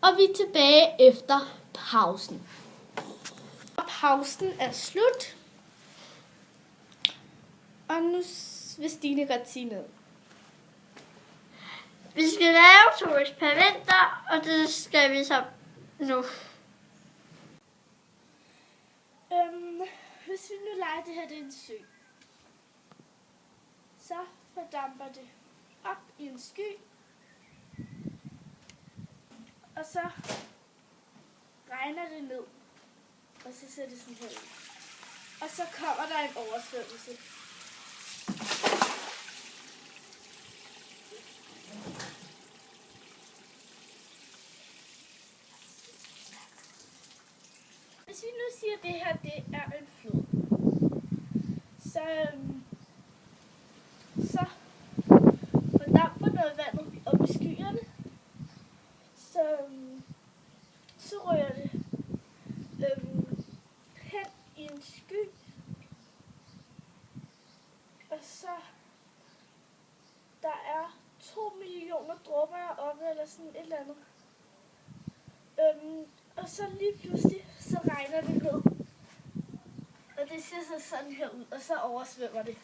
Og vi er tilbage efter pausen. Og pausen er slut. Og nu vil Stine godt sige noget. Vi skal lave 2 eksperimenter, og det skal vi så nu. Hvis vi nu leger det her, det er en sø, så fordamper det op i en sky, og så regner det ned, og så ser det sådan her ud. Og så kommer der en oversvømmelse. Hvis vi nu siger, at det her det er en flod, så fordamper noget vandet op i skyerne, så rører det hen i en sky, og så der er 2 millioner dråber oppe eller sådan et eller andet. Og så lige pludselig, så regner det ned. Og det ser så sådan her ud, og så oversvømmer det.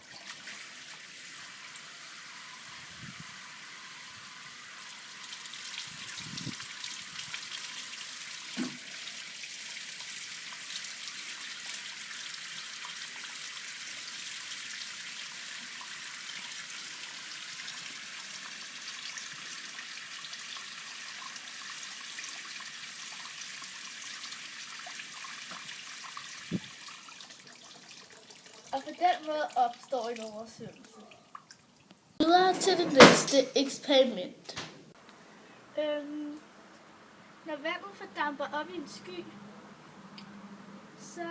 Og på den måde opstår en oversvømmelse. Videre til det næste eksperiment. Når vandet fordamper op i en sky, så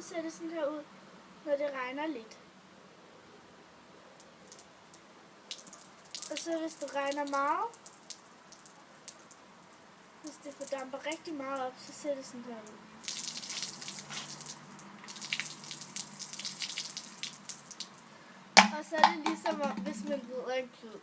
ser det sådan her ud, når det regner lidt. Og så hvis det regner meget, hvis det fordamper rigtig meget op, så ser det sådan her ud. Og så er det ligesom om, hvis man vrider en klud.